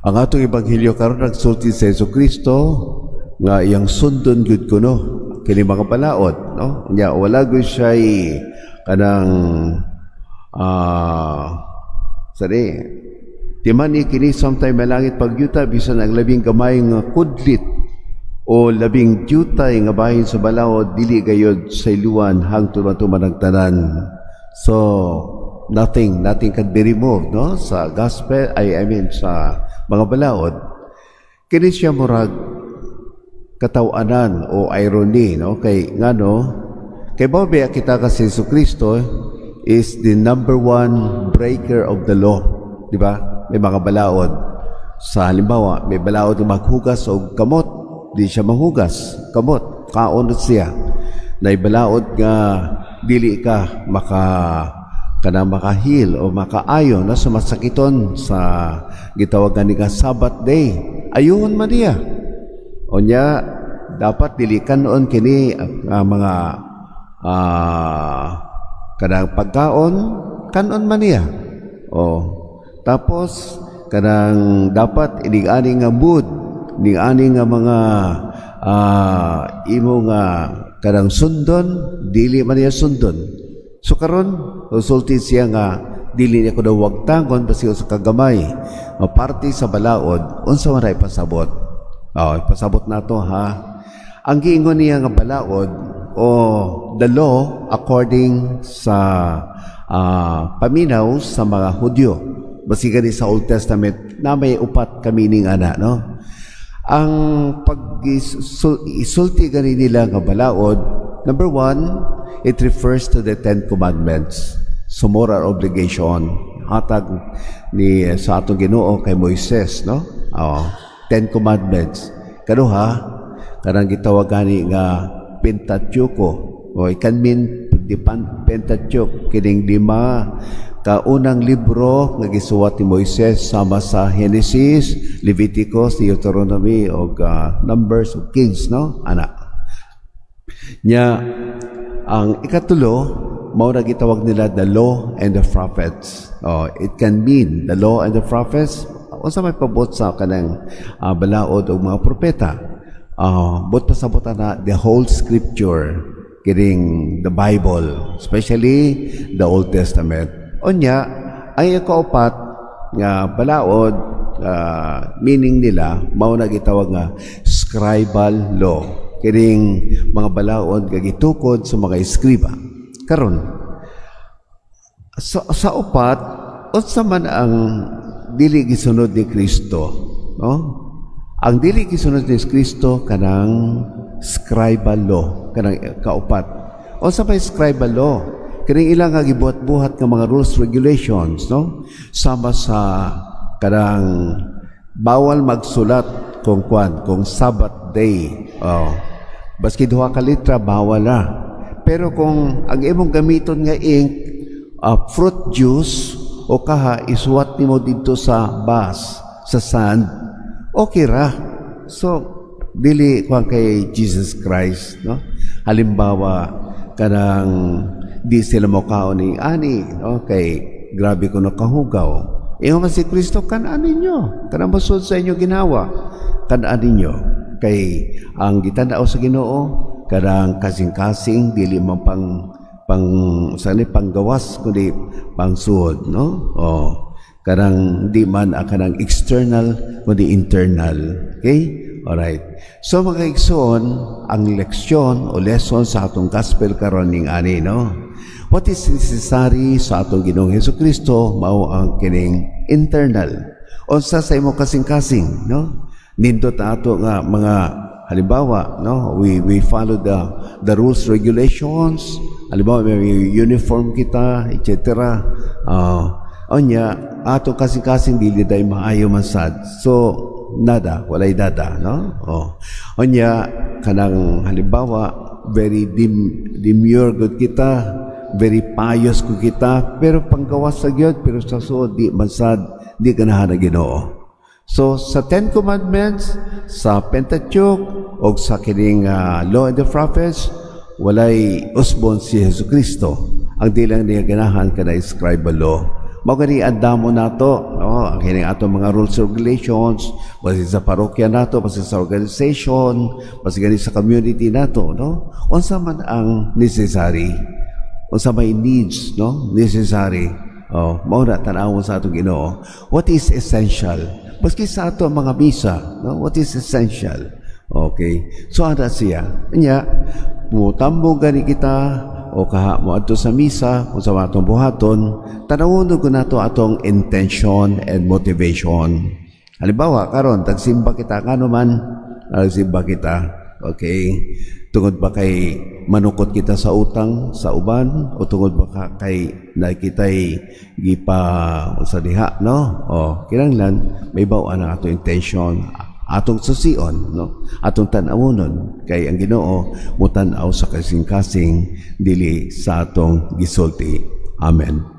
Ang atong ebanghelyo karon nagsulti sa Jesucristo nga iyang sundon gud kuno kini mga balaod, no? Nya wala gud siya kanang sari timani kini sometime malangit pagyuta bisan ang labing gamay nga kudlit o labing jutay nga bahin sa balaod dili gayud sa iluwan hangtod matuman tanan. So nothing can be removed, no, sa gospel I mean sa mga balaod. Kini siya murag katawanan o irony, no, kay ngano kay babe kita kasi Jesucristo is the number one breaker of the law, di ba? May mga balaod sa halimbawa may balaod na maghugas o kamot, di siya mahugas kamot, kaon siya. Nay balaod nga dili ka makahil o makaayo na sa masakiton sa gitawagan ni Sabbath day. Ayun man niya. O niya, dapat dilikan noon kini mga kanang pagkaon, kanon man niya. O, tapos, kanang dapat ining-ani nga mood, ining-ani nga mga imo nga kanang sundon, dili man niya sundon. So karon resulti siya nga dili niya ko daw wagtangon basi sa kagamay parte sa balaod unsa man ay pasabot. Ipasabot nato ha. Ang giingon niya nga balaod o the law according sa paminaw sa mga Hudyo. Basi gani sa Old Testament na may upat ka meaning ana, no? Ang pag-isulti gani nila nga balaod, number one, it refers to the Ten Commandments. So moral obligation hatag ni sa atong Ginoo kay Moises, no? Ten Commandments. Kaduha, kanang gitawagan ni nga Pentateuch o it can mean the Pentateuch kining 5 kaunang libro nga gisuwat ni Moises sama sa Genesis, Leviticus, Deuteronomy o Numbers o Kings, no? Ana. Nya ang ikatulo mao na gitawag nila the law and the prophets. It can mean the law and the prophets unsa may pabot sa kanang balaod og mga propeta. But pasabot na the whole scripture kining the Bible, especially the Old Testament. Unya ay kaupat nga balaod meaning nila mao na gitawag nga scribal law. Kining mga balaod nga gitukod sa mga eskriba. Karon sa upat unsa man ang dili gisunod ni Kristo, no? Ang dili gisunod ni Kristo kanang scribal law, kanang kaupat. Unsa may scribal law? Kining ilang nga gibuhat-buhat nga mga rules regulations, no? Sama sa kanang bawal magsulat kung Sabbath day. Baski duha ka litra bawal na. Pero kung ang imong gamiton nga ink, fruit juice o kaha isuwat nimo dito sa sa sand, okay ra. So dili kuan kay Jesus Christ, no? Halimbawa kanang di sila mo kaon ni ani, no? Kay grabe ko nakahugaw. Ingon man si Kristo kan-an ninyo, kanang masud sa inyo ginawa, kan-an ninyo. Kay ang gitanaw sa Ginoo kadang kasing-kasing dili man panggawas kundi pangsuod, no? Kadang di man kanang external kundi internal. Okay? Alright. So mga igsoon, ang leksyon o lesson sa atong gospel karon ning ani, no? What is necessary sa atong Ginoong Hesukristo mao ang kining internal. Unsa sa imo kasing-kasing, no? Nindot ato nga mga halimbawa, no, we follow the rules regulations. Halimbawa may uniform kita, etc. Onya ato kasing-kasing dili day maayo man sad. So nada, walay dada, no? Onya kanang halimbawa very demure good kita, very pious ko kita, pero panggawas sa gyud pero sa suod di man sad, di ganahan na Ginoo. So, sa Ten Commandments, sa Pentateuch, o sa kining Law and the Prophets, walay usbon si Jesucristo. Ang dilang niya ganahan ka na scribal law. Mao gani andamo nato, no, ang kining ato mga rules and regulations, basi sa parokya nato, basi sa organization, basi gani sa community nato, no? Unsa man ang necessary, unsa may needs, no? Necessary. Oh, mao na tan-awon sa atong Ginoo. What is essential? Maski sa ato mga misa, no? What is essential? Okay. So ana siya. Nya, mutambong gani kita o kaha mo adto sa misa o sa atong buhaton, tanawon ko nato atong intention and motivation. Halimbawa karon tagsimba kita kano man simba kita, okay, tungod ba kay manukot kita sa utang sa uban o tungod ba kay nakitay gipa usa diha, no? Kinahanglan may baw-an ang atong intention, atong susion, no? Atong tan-awonon kay ang Ginoo mutan-aw sa kasing-kasing dili sa atong gisulti. Amen.